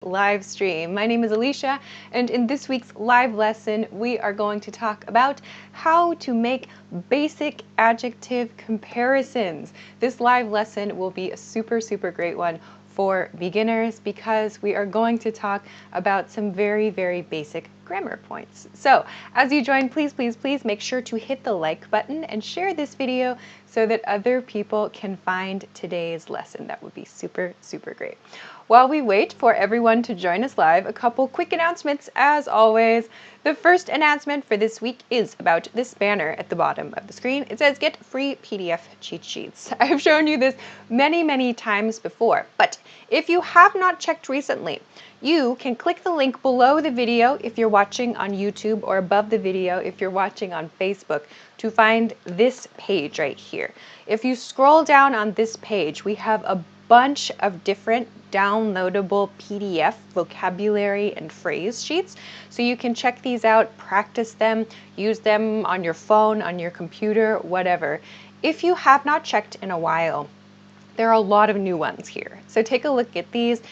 live stream. My name is Alicia, and in this week's live lesson, we are going to talk about how to make basic adjective comparisons. This live lesson will be a super great one for beginners because we are going to talk about some very basic grammar points. So as you join, please make sure to hit the like button and share this video so that other people can find today's lesson. That would be super great. While we wait for everyone to join us live, a couple quick announcements as always. The first announcement for this week is about this banner at the bottom of the screen. It says get free PDF cheat sheets. I've shown you this many times before, but if you have not checked recently, you can click the link below the video if you're watching on YouTube or above the video if you're watching on Facebook to find this page right here. If you scroll down on this page, we have a bunch of different downloadable PDF vocabulary and phrase sheets. So you can check these out, practice them, use them on your phone, on your computer, whatever. If you have not checked in a while, there are a lot of new ones here. So take a look at these.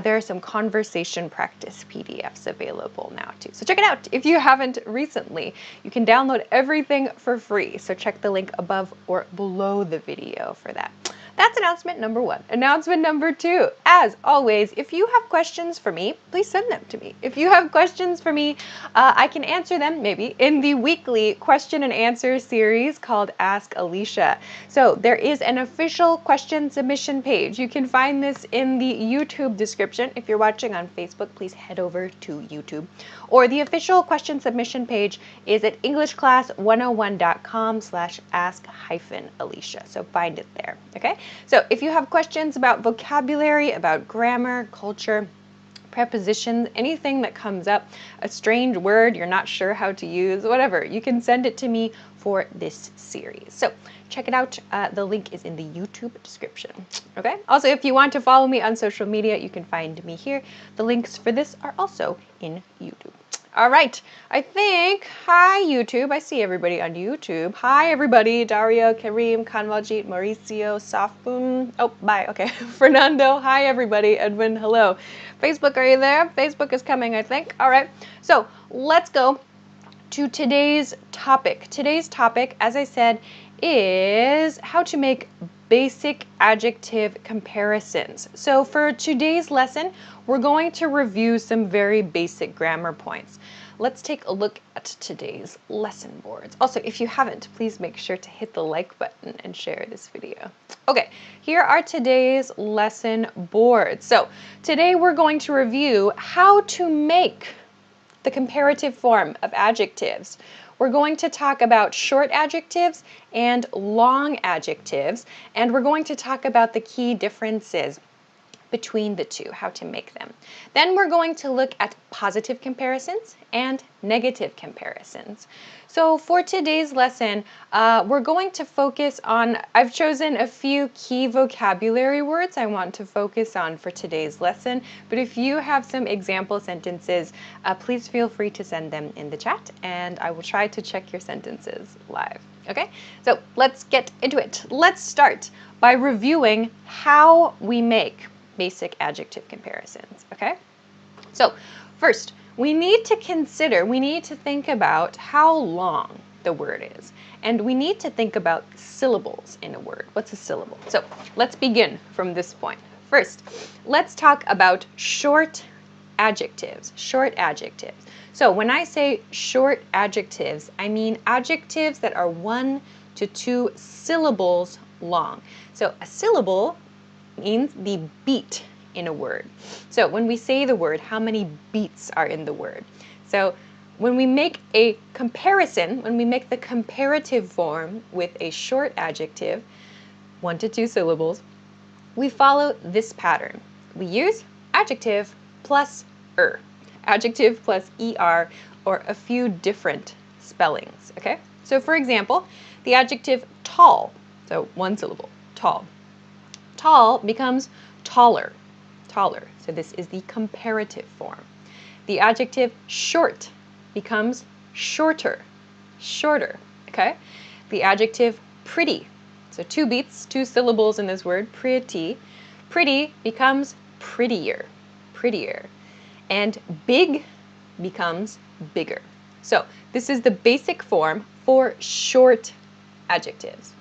There are some conversation practice PDFs available now too. So check it out if you haven't recently. You can download everything for free. So check the link above or below the video for that. That's announcement number one. Announcement number two, as always, if you have questions for me, please send them to me. If you have questions for me, I can answer them maybe in the weekly question and answer series called Ask Alicia. So there is an official question submission page. You can find this in the YouTube description. If you're watching on Facebook, please head over to YouTube. Or the official question submission page is at englishclass101.com/ask-Alicia. So find it there, okay? So if you have questions about vocabulary, about grammar, culture, prepositions, anything that comes up, a strange word you're not sure how to use, whatever, you can send it to me for this series. So check it out. The link is in the YouTube description. Okay. Also, if you want to follow me on social media, you can find me here. The links for this are also in YouTube. All right. I think, hi YouTube. I see everybody on YouTube. Hi everybody. Dario, Kareem, Kanwaljit, Mauricio, Safboom. Oh, bye. Okay. Fernando. Hi everybody. Edwin. Hello. Facebook, are you there? Facebook is coming, I think. All right. So let's go to today's topic. Today's topic, as I said, is how to make basic adjective comparisons. So for today's lesson, we're going to review some very basic grammar points. Let's take a look at today's lesson boards. Also, if you haven't, please make sure to hit the like button and share this video. Okay, here are today's lesson boards. So today we're going to review how to make the comparative form of adjectives. We're going to talk about short adjectives and long adjectives, and we're going to talk about the key differences between the two, how to make them. Then we're going to look at positive comparisons and negative comparisons. So for today's lesson, we're going to focus on, I've chosen a few key vocabulary words I want to focus on for today's lesson, but if you have some example sentences, please feel free to send them in the chat and I will try to check your sentences live. Okay, so let's get into it. Let's start by reviewing how we make basic adjective comparisons, okay? So first, we need to think about how long the word is. And we need to think about syllables in a word. What's a syllable? So let's begin from this point. First, let's talk about short adjectives. Short adjectives. So when I say short adjectives, I mean adjectives that are 1 to 2 syllables long. So a syllable means the beat in a word. So when we say the word, how many beats are in the word? So when we make a comparison, when we make the comparative form with a short adjective, 1 to 2 syllables, we follow this pattern. We use adjective plus er, adjective plus er, or a few different spellings, okay? So for example, the adjective tall, so 1 syllable, tall. Tall becomes taller, taller. So this is the comparative form. The adjective short becomes shorter, shorter, okay? The adjective pretty, so 2 beats, 2 syllables in this word, pretty. Pretty becomes prettier, prettier. and big becomes bigger. So this is the basic form for short adjectives.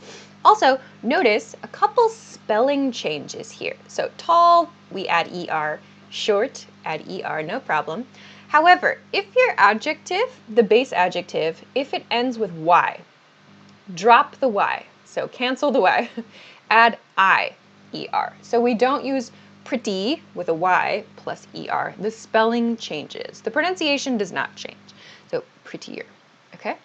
Also, notice a couple spelling changes here. So tall, we add ER, short, add ER, no problem. However, if your adjective, the base adjective, if it ends with Y, drop the Y. So cancel the Y, add I-ER. So we don't use pretty with a Y plus ER. The spelling changes. The pronunciation does not change. So prettier, okay?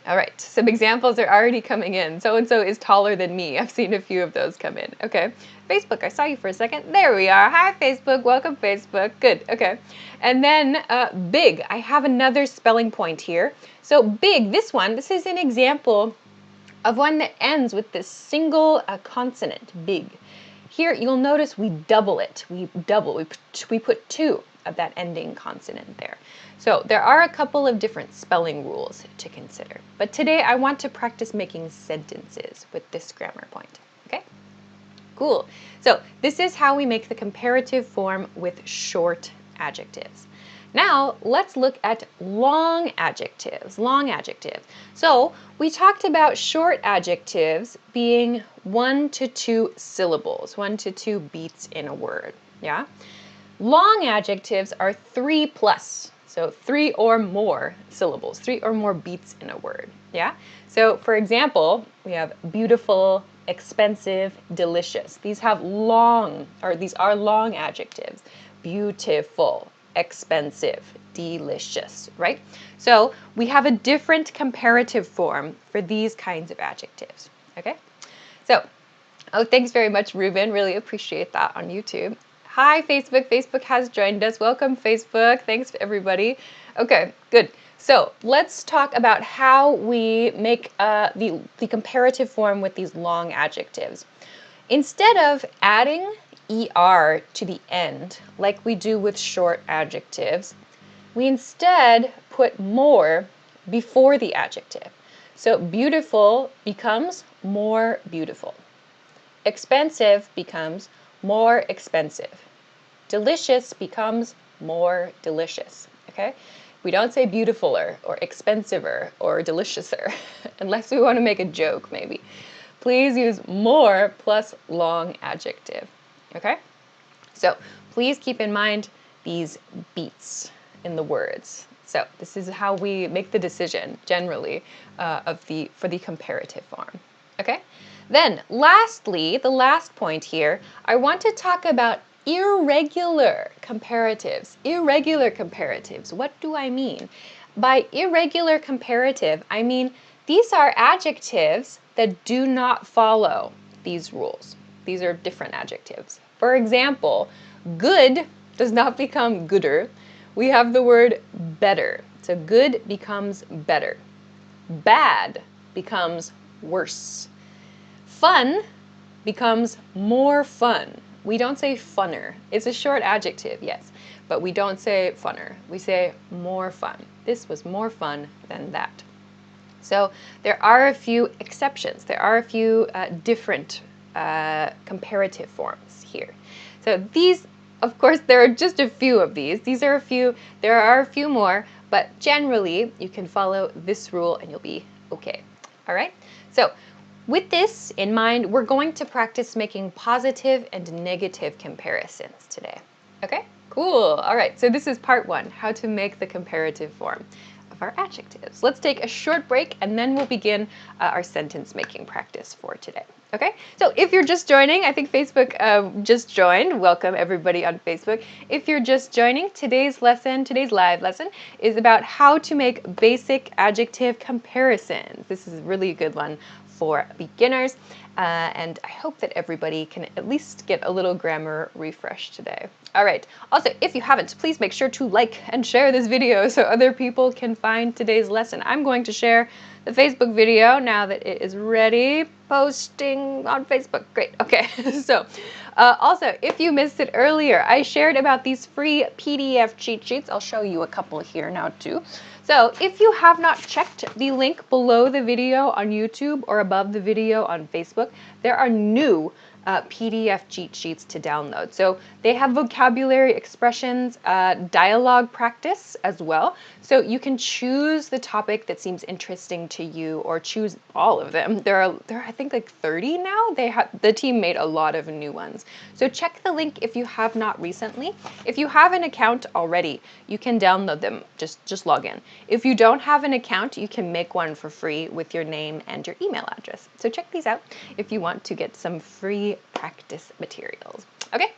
All right, some examples are already coming in. So-and-so is taller than me. I've seen a few of those come in. Okay, Facebook, I saw you for a second. There we are. Hi, Facebook. Welcome, Facebook. Good, okay. And then big. I have another spelling point here. So big, this is an example of one that ends with this single consonant, big. Here, you'll notice we double it. We put two of that ending consonant there. So there are a couple of different spelling rules to consider. But today I want to practice making sentences with this grammar point, okay? Cool. So this is how we make the comparative form with short adjectives. Now let's look at long adjectives, So we talked about short adjectives being 1 to 2 syllables, 1 to 2 beats in a word, yeah? Long adjectives are 3 plus, so 3 or more syllables, 3 or more beats in a word, yeah? So for example, we have beautiful, expensive, delicious. These are long adjectives. Beautiful, expensive, delicious, right? So we have a different comparative form for these kinds of adjectives, okay? So, oh, thanks very much, Ruben. Really appreciate that on YouTube. Hi, Facebook. Facebook has joined us. Welcome, Facebook. Thanks, everybody. Okay, good. So let's talk about how we make the comparative form with these long adjectives. Instead of adding ER to the end, like we do with short adjectives, we instead put more before the adjective. So beautiful becomes more beautiful. Expensive becomes more expensive. Delicious becomes more delicious, okay? We don't say beautifuler or expensiver or deliciouser, unless we want to make a joke, maybe. Please use more plus long adjective, okay? So please keep in mind these beats in the words. So this is how we make the decision, generally, for the comparative form, okay? Then, lastly, the last point here, I want to talk about irregular comparatives. Irregular comparatives, what do I mean? By irregular comparative, I mean these are adjectives that do not follow these rules. These are different adjectives. For example, good does not become gooder. We have the word better. So good becomes better. Bad becomes worse. Fun becomes more fun. We don't say funner. It's a short adjective, yes, but we don't say funner. We say more fun. This was more fun than that. So there are a few exceptions. There are a few different comparative forms here. So these, of course, there are just a few of these. There are a few more, but generally you can follow this rule and you'll be okay. All right? So with this in mind, we're going to practice making positive and negative comparisons today. Okay? Cool. All right, so this is part 1, how to make the comparative form of our adjectives. Let's take a short break and then we'll begin our sentence making practice for today. Okay, so if you're just joining, I think Facebook just joined. Welcome everybody on Facebook. If you're just joining, today's live lesson, is about how to make basic adjective comparisons. This is a really good one for beginners, and I hope that everybody can at least get a little grammar refresh today. All right, also, if you haven't, please make sure to like and share this video so other people can find today's lesson. I'm going to share the Facebook video now that it is ready. Posting on Facebook. Great. Okay. So also, if you missed it earlier, I shared about these free PDF cheat sheets. I'll show you a couple here now too. So if you have not checked the link below the video on YouTube or above the video on Facebook, there are new PDF cheat sheets to download. So they have vocabulary, expressions, dialogue practice as well. So you can choose the topic that seems interesting to you, or choose all of them. There are I think like 30 now. The team made a lot of new ones. So check the link if you have not recently. If you have an account already, you can download them. Just log in. If you don't have an account, you can make one for free with your name and your email address. So check these out if you want to get some free practice materials. Okay?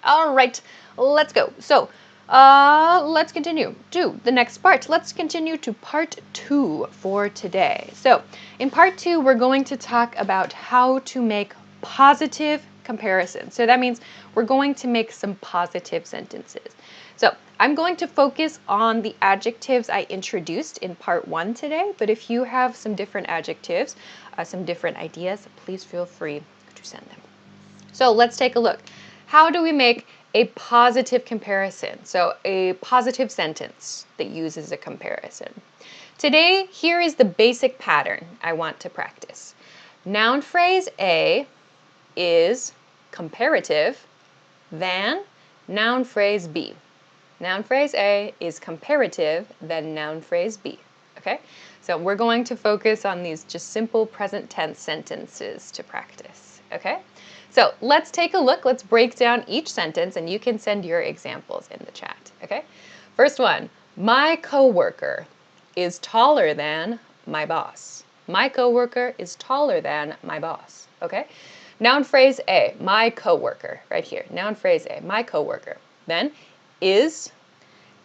All right, let's go. So let's continue to the next part. Let's continue to part 2 for today. So in part 2, we're going to talk about how to make positive comparisons. So that means we're going to make some positive sentences. So I'm going to focus on the adjectives I introduced in part 1 today, but if you have some different adjectives, some different ideas, please feel free to send them. So let's take a look. How do we make a positive comparison? So a positive sentence that uses a comparison. Today, here is the basic pattern I want to practice. Noun phrase A is comparative than noun phrase B. Noun phrase A is comparative than noun phrase B. Okay? So we're going to focus on these just simple present tense sentences to practice. Okay? So let's take a look. Let's break down each sentence, and you can send your examples in the chat. Okay? First one, my coworker is taller than my boss. My coworker is taller than my boss. Okay? Noun phrase A, my coworker, right here. Noun phrase A, my coworker. Then is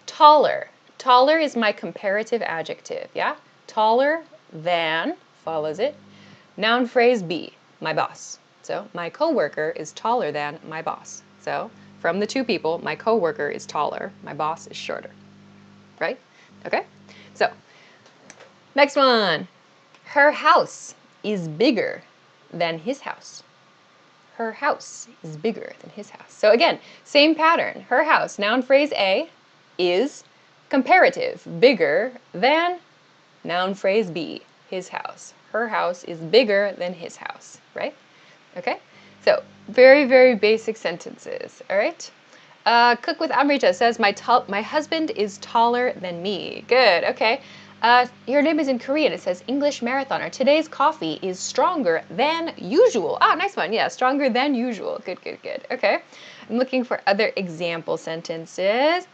taller. Taller is my comparative adjective, yeah? Taller than follows it. Noun phrase B, my boss. So my coworker is taller than my boss. So from the two people, my coworker is taller, my boss is shorter. Right? Okay? So next one. Her house is bigger than his house. Her house is bigger than his house. So again, same pattern. Her house, noun phrase A, is comparative, bigger than noun phrase B, his house. Her house is bigger than his house, right? Okay? So very, very basic sentences, all right? Cook with Amrita says, my husband is taller than me. Good, okay. Your name is in Korean. It says, English marathoner. Today's coffee is stronger than usual. Ah, nice one. Yeah, stronger than usual. Good, good, good. Okay. I'm looking for other example sentences.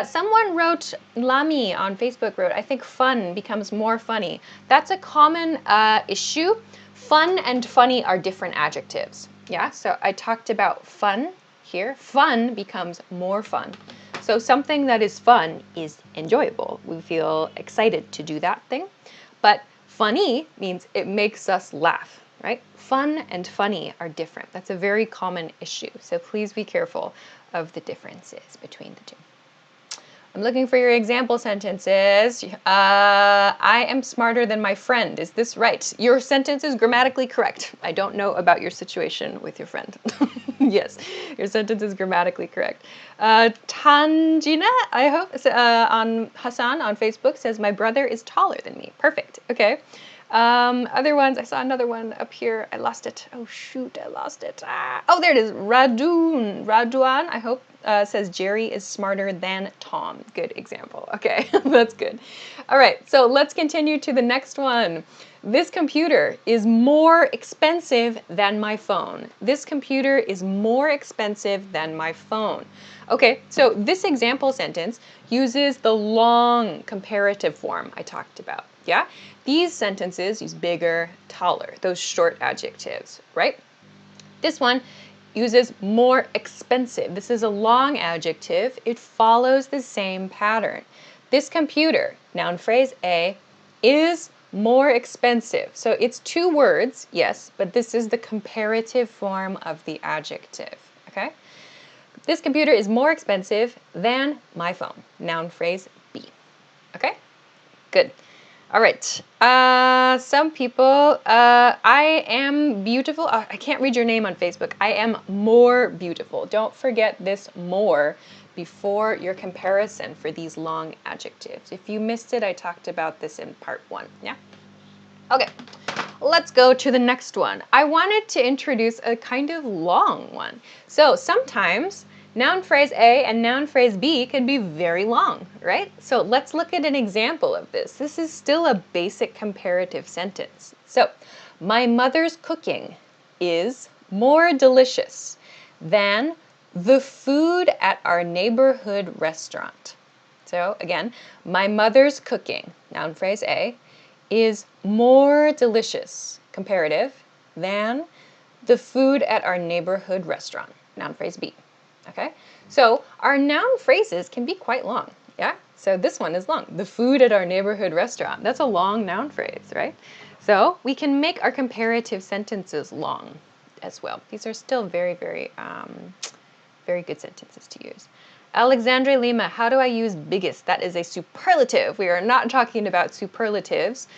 Someone wrote, Lami on Facebook wrote, I think fun becomes more funny. That's a common issue. Fun and funny are different adjectives. Yeah, so I talked about fun here. Fun becomes more fun. So something that is fun is enjoyable. We feel excited to do that thing. But funny means it makes us laugh, right? Fun and funny are different. That's a very common issue. So please be careful of the differences between the two. I'm looking for your example sentences. I am smarter than my friend. Is this right? Your sentence is grammatically correct. I don't know about your situation with your friend. Yes, your sentence is grammatically correct. Tanjina, I hope, on Hassan on Facebook says, my brother is taller than me. Perfect. Okay. Other ones, I saw another one up here. I lost it. Oh, shoot, I lost it. Oh, there it is. Raduan, I hope, says Jerry is smarter than Tom. Good example. Okay, that's good. All right, so let's continue to the next one. This computer is more expensive than my phone. This computer is more expensive than my phone. Okay, so this example sentence uses the long comparative form I talked about. Yeah? These sentences use bigger, taller, those short adjectives, right? This one uses more expensive. This is a long adjective. It follows the same pattern. This computer, noun phrase A, is more expensive. So it's two words, yes, but this is the comparative form of the adjective, okay? This computer is more expensive than my phone, noun phrase B, okay? Good. All right. Some people, I am beautiful. I can't read your name on Facebook. I am more beautiful. Don't forget this more before your comparison for these long adjectives. If you missed it, I talked about this in part 1. Yeah? Okay. let's go to the next one. I wanted to introduce a kind of long one. So sometimes noun phrase A and noun phrase B can be very long, right? So let's look at an example of this. This is still a basic comparative sentence. So, my mother's cooking is more delicious than the food at our neighborhood restaurant. So again, my mother's cooking, noun phrase A, is more delicious, comparative, than the food at our neighborhood restaurant, noun phrase B. Okay, so our noun phrases can be quite long, yeah? So this one is long, the food at our neighborhood restaurant. That's a long noun phrase, right? So we can make our comparative sentences long as well. These are still very, very good sentences to use. Alexandre Lima, how do I use biggest? That is a superlative. We are not talking about superlatives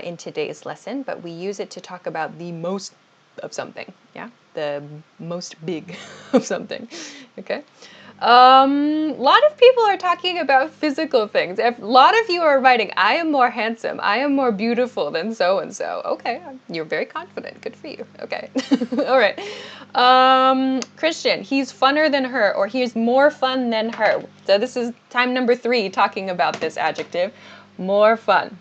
in today's lesson, but we use it to talk about the most of something, yeah? The most big of something, okay? A lot of people are talking about physical things. A lot of you are writing, I am more handsome, I am more beautiful than so-and-so. Okay, you're very confident. Good for you. Okay, all right. Christian, he's funner than her, or he's more fun than her. So this is time number 3 talking about this adjective. More fun,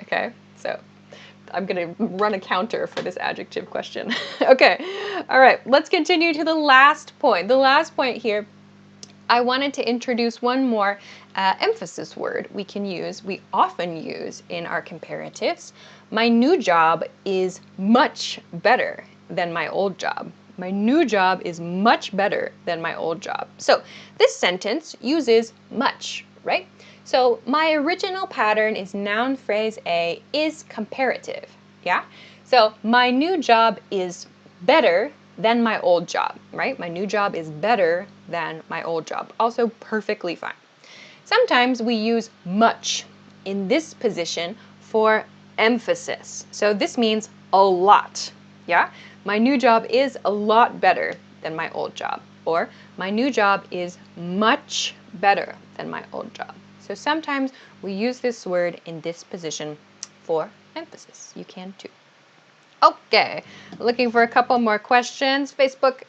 okay? So I'm going to run a counter for this adjective question. Okay, all right, let's continue to the last point. The last point here, I wanted to introduce one more emphasis word we often use in our comparatives. My new job is much better than my old job. My new job is much better than my old job. So this sentence uses much, right? So my original pattern is noun phrase A is comparative, yeah? So my new job is better than my old job, right? My new job is better than my old job. Also perfectly fine. Sometimes we use much in this position for emphasis. So this means a lot, yeah? My new job is a lot better than my old job. Or my new job is much better than my old job. So sometimes we use this word in this position for emphasis. You can too. Okay, looking for a couple more questions. Facebook,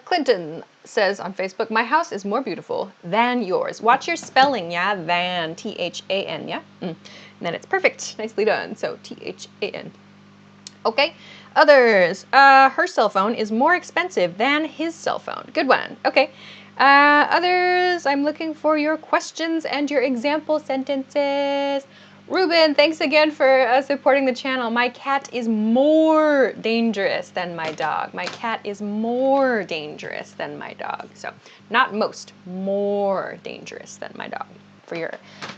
Clinton says on Facebook, my house is more beautiful than yours. Watch your spelling, yeah? Than, T-H-A-N, yeah? And then it's perfect. Nicely done. So T-H-A-N. Okay, others. Her cell phone is more expensive than his cell phone. Good one. Okay. Others, I'm looking for your questions and your example sentences. Ruben, thanks again for supporting the channel. My cat is more dangerous than my dog. My cat is more dangerous than my dog. So not most, more dangerous than my dog for your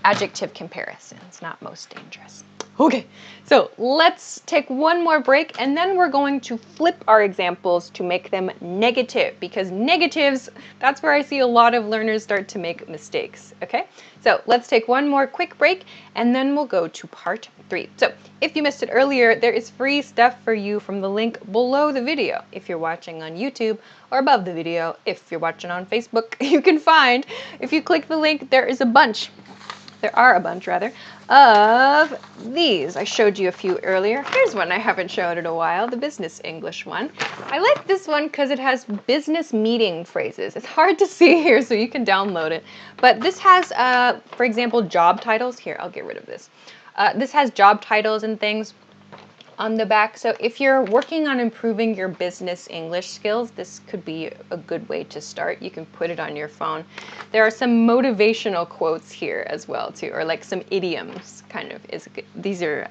adjective comparisons, not most dangerous. Okay, so let's take one more break and then we're going to flip our examples to make them negative, because negatives, that's where I see a lot of learners start to make mistakes, okay? So let's take one more quick break and then we'll go to part 3. So if you missed it earlier, there is free stuff for you from the link below the video. If you're watching on YouTube, or above the video, if you're watching on Facebook, you can find, if you click the link, there are a bunch rather, of these. I showed you a few earlier. Here's one I haven't showed in a while, the business English one. I like this one because it has business meeting phrases. It's hard to see here, so you can download it. But this has, for example, job titles. Here, I'll get rid of this. This has job titles and things on the back. So if you're working on improving your business English skills, this could be a good way to start. You can put it on your phone. There are some motivational quotes here as well too, or like some idioms kind of. These are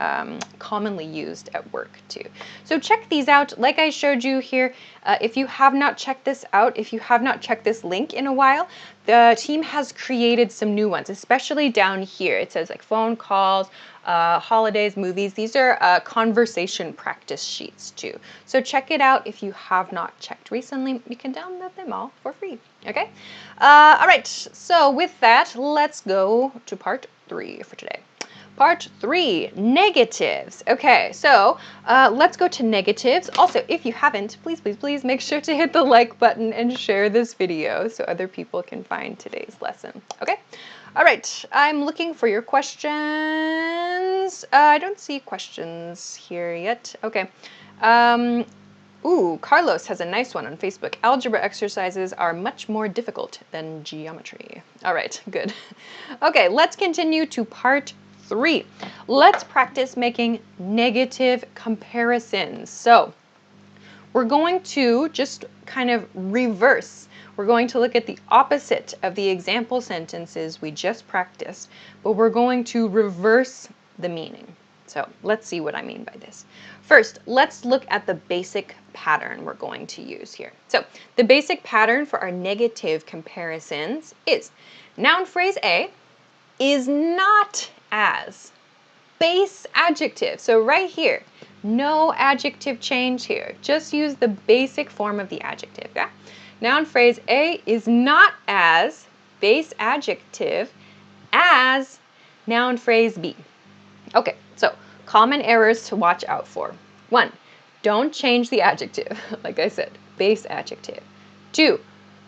commonly used at work too. So check these out. Like I showed you here, if you have not checked this out, if you have not checked this link in a while, the team has created some new ones, especially down here. It says like phone calls, holidays, movies. These are conversation practice sheets too. So check it out if you have not checked recently. You can download them all for free. Okay? All right. So with that, let's go to part 3 for today. Part 3, negatives. Okay, so let's go to negatives. Also, if you haven't, please make sure to hit the like button and share this video so other people can find today's lesson. Okay? All right, I'm looking for your questions. I don't see questions here yet. Okay. Ooh, Carlos has a nice one on Facebook. Algebra exercises are much more difficult than geometry. All right, good. Okay, let's continue to part 3. Let's practice making negative comparisons. So we're going to just kind of reverse. We're going to look at the opposite of the example sentences we just practiced, but we're going to reverse the meaning. So let's see what I mean by this. First, let's look at the basic pattern we're going to use here. So the basic pattern for our negative comparisons is noun phrase A is not as base adjective. So right here, no adjective change here. Just use the basic form of the adjective. Yeah? Noun phrase A is not as base adjective as noun phrase B. Okay, so common errors to watch out for. 1, don't change the adjective. Like I said, base adjective. 2,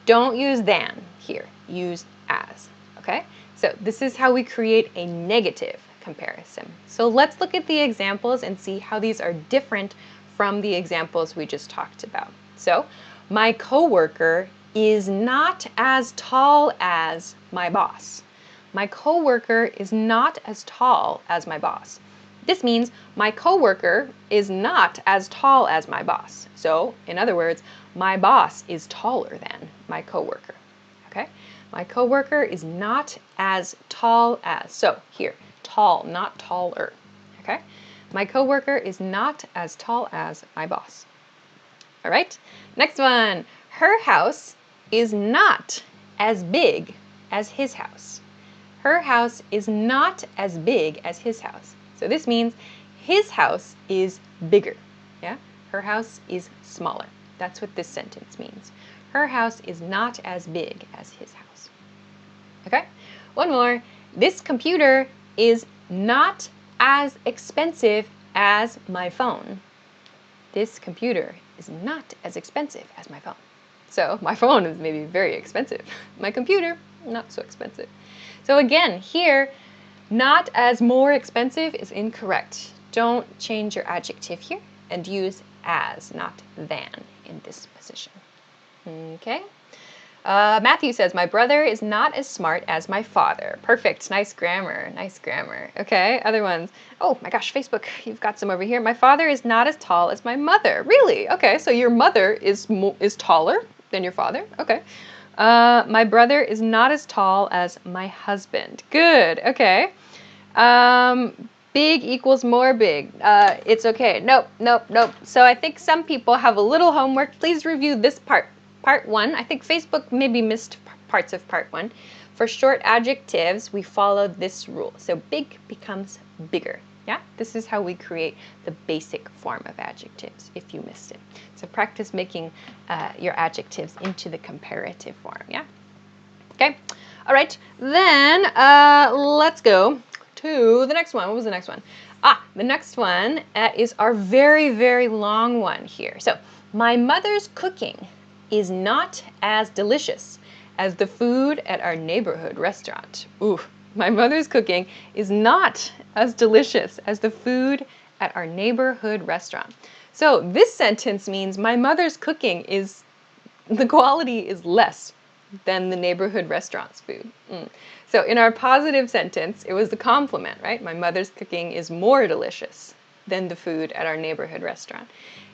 don't use than here. Use as. Okay, so this is how we create a negative comparison. So let's look at the examples and see how these are different from the examples we just talked about. So, my coworker is not as tall as my boss. My coworker is not as tall as my boss. This means my coworker is not as tall as my boss. So, in other words, my boss is taller than my coworker. Okay? My coworker is not as tall as. So, here, tall, not taller. Okay? My coworker is not as tall as my boss. All right? Next one. Her house is not as big as his house. Her house is not as big as his house. So this means his house is bigger. Yeah? Her house is smaller. That's what this sentence means. Her house is not as big as his house. Okay? One more. This computer is not as expensive as my phone. This computer is not as expensive as my phone. So my phone is maybe very expensive. My computer, not so expensive. So again, here, not as more expensive is incorrect. Don't change your adjective here and use as, not than, in this position. Okay? Matthew says, my brother is not as smart as my father. Perfect. Nice grammar. Nice grammar. Okay, other ones. Oh my gosh, Facebook, you've got some over here. My father is not as tall as my mother. Really? Okay, so your mother is taller than your father. Okay. My brother is not as tall as my husband. Good. Okay. Big equals more big. It's okay. Nope. So I think some people have a little homework. Please review this part. Part 1, I think Facebook maybe missed parts of part 1. For short adjectives, we follow this rule. So big becomes bigger. Yeah, this is how we create the basic form of adjectives, if you missed it. So practice making your adjectives into the comparative form, yeah? Okay, all right, then let's go to the next one. What was the next one? The next one is our very, very long one here. So, my mother's cooking is not as delicious as the food at our neighborhood restaurant. Ooh, my mother's cooking is not as delicious as the food at our neighborhood restaurant. So this sentence means my mother's cooking is, the quality is less than the neighborhood restaurant's food. So in our positive sentence, it was the compliment, right? My mother's cooking is more delicious than the food at our neighborhood restaurant.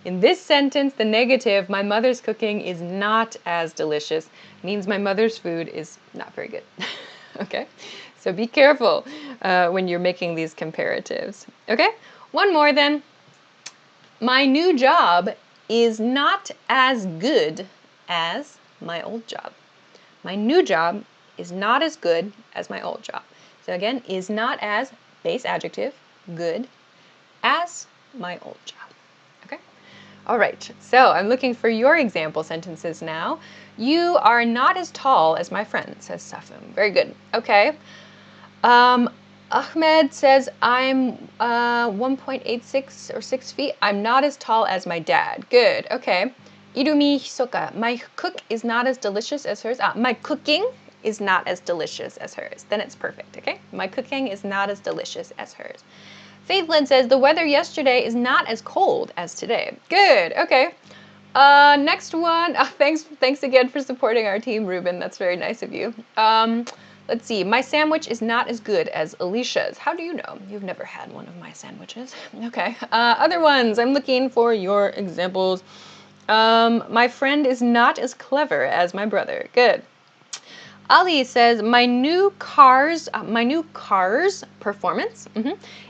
In this sentence, the negative, my mother's cooking is not as delicious, means my mother's food is not very good. Okay? So be careful when you're making these comparatives. Okay? One more then. My new job is not as good as my old job. My new job is not as good as my old job. So again, is not as base adjective, good, as my old job. Okay? All right, so I'm looking for your example sentences now. You are not as tall as my friend, says Safum. Very good. Okay. Ahmed says, I'm 1.86 or 6 feet. I'm not as tall as my dad. Good. Okay. Irumi Hisoka. My cook is not as delicious as hers. My cooking is not as delicious as hers. Then it's perfect. Okay. My cooking is not as delicious as hers. Faithlin says, the weather yesterday is not as cold as today. Good. Okay. Next one. Thanks again for supporting our team, Ruben. That's very nice of you. Let's see. My sandwich is not as good as Alicia's. How do you know? You've never had one of my sandwiches. Okay. Other ones. I'm looking for your examples. My friend is not as clever as my brother. Good. Ali says, my new car's performance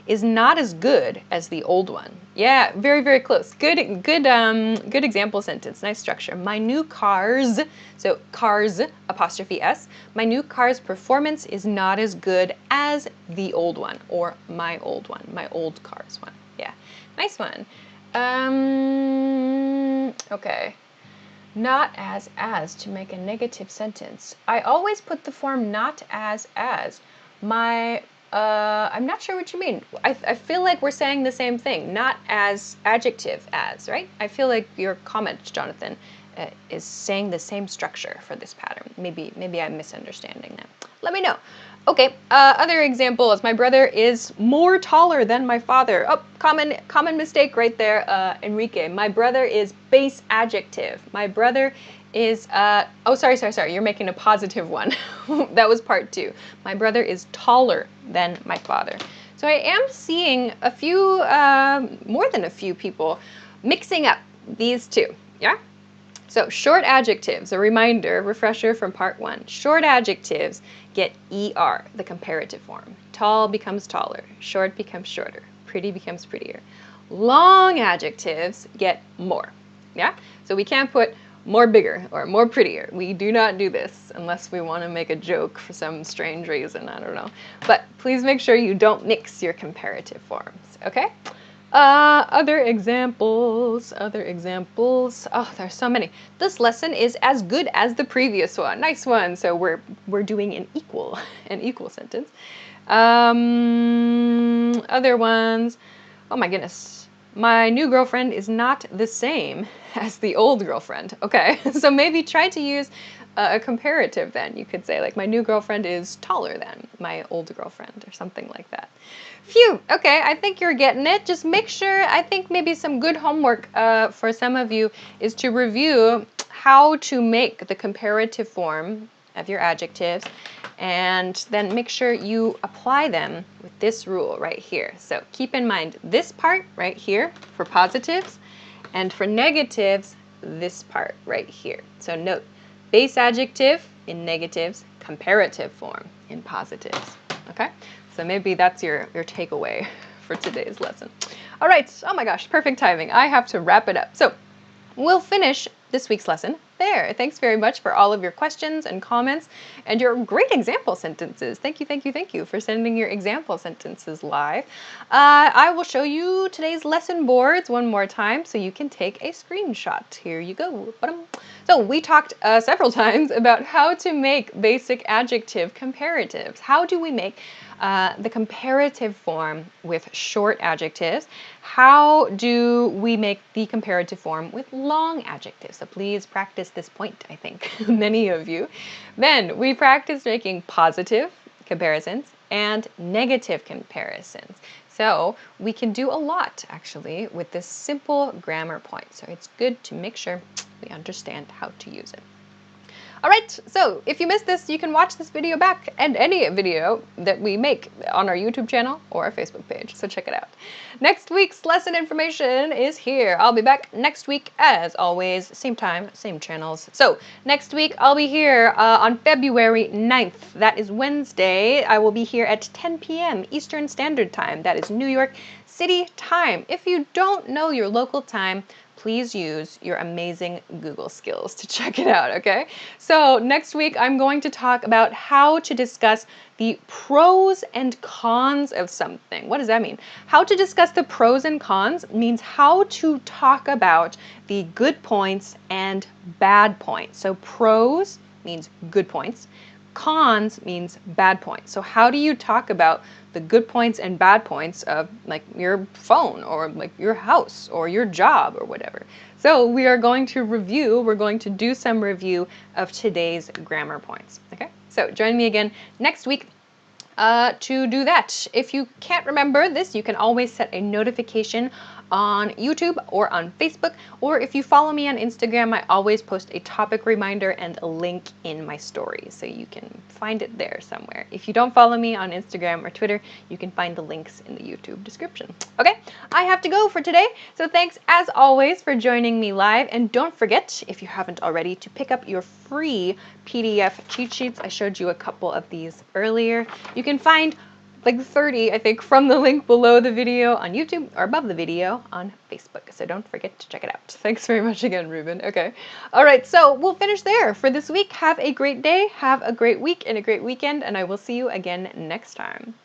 is not as good as the old one. Yeah, very, very close. Good example sentence. Nice structure. My new car's, so cars apostrophe S. My new car's performance is not as good as the old one, or my old one, my old car's one. Yeah, nice one. Okay. Not as to make a negative sentence. I always put the form not as. My, I'm not sure what you mean. I feel like we're saying the same thing. Not as, adjective as, right? I feel like your comment, Jonathan, is saying the same structure for this pattern. Maybe I'm misunderstanding that. Let me know. Okay, other examples. My brother is more taller than my father. Oh, common mistake right there, Enrique. My brother is base adjective. My brother is, oh, sorry. You're making a positive one. That was part 2. My brother is taller than my father. So I am seeing a few, more than a few people mixing up these two, yeah? So short adjectives, a reminder, refresher from part 1. Short adjectives get ER, the comparative form. Tall becomes taller, short becomes shorter, pretty becomes prettier. Long adjectives get more, yeah? So we can't put more bigger or more prettier. We do not do this unless we want to make a joke for some strange reason, I don't know. But please make sure you don't mix your comparative forms, okay? Other examples. Oh, there's so many. This lesson is as good as the previous one. Nice one. So we're doing an equal sentence. Other ones. Oh my goodness. My new girlfriend is not the same as the old girlfriend. Okay, so maybe try to use a comparative then. You could say like, my new girlfriend is taller than my old girlfriend or something like that. Phew, okay, I think you're getting it. Just make sure, I think maybe some good homework for some of you is to review how to make the comparative form of your adjectives, and then make sure you apply them with this rule right here. So keep in mind this part right here for positives, and for negatives, this part right here. So note, base adjective in negatives, comparative form in positives, okay? So maybe that's your takeaway for today's lesson. All right, oh my gosh, perfect timing. I have to wrap it up. So we'll finish this week's lesson there. Thanks very much for all of your questions and comments and your great example sentences. Thank you for sending your example sentences live. I will show you today's lesson boards one more time so you can take a screenshot. Here you go. So we talked several times about how to make basic adjective comparatives. How do we make the comparative form with short adjectives? How do we make the comparative form with long adjectives? So please practice this point, I think, many of you. Then we practice making positive comparisons and negative comparisons. So we can do a lot, actually, with this simple grammar point. So it's good to make sure we understand how to use it. All right, so if you missed this, you can watch this video back and any video that we make on our YouTube channel or our Facebook page, so check it out. Next week's lesson information is here. I'll be back next week, as always, same time, same channels. So next week, I'll be here on February 9th. That is Wednesday. I will be here at 10 p.m. Eastern Standard Time. That is New York City time. If you don't know your local time, please use your amazing Google skills to check it out, okay? So next week, I'm going to talk about how to discuss the pros and cons of something. What does that mean? How to discuss the pros and cons means how to talk about the good points and bad points. So pros means good points. Cons means bad points. So how do you talk about the good points and bad points of like your phone or like your house or your job or whatever? So we are going to we're going to do some review of today's grammar points. Okay, so join me again next week to do that. If you can't remember this, you can always set a notification on YouTube or on Facebook, or if you follow me on Instagram, I always post a topic reminder and a link in my stories, so you can find it there somewhere. If you don't follow me on Instagram or Twitter, you can find the links in the YouTube description. Okay, I have to go for today, so thanks as always for joining me live, and don't forget, if you haven't already, to pick up your free PDF cheat sheets. I showed you a couple of these earlier. You can find like 30, I think, from the link below the video on YouTube or above the video on Facebook. So don't forget to check it out. Thanks very much again, Ruben. Okay. All right, so we'll finish there for this week. Have a great day, have a great week and a great weekend, and I will see you again next time. Bye.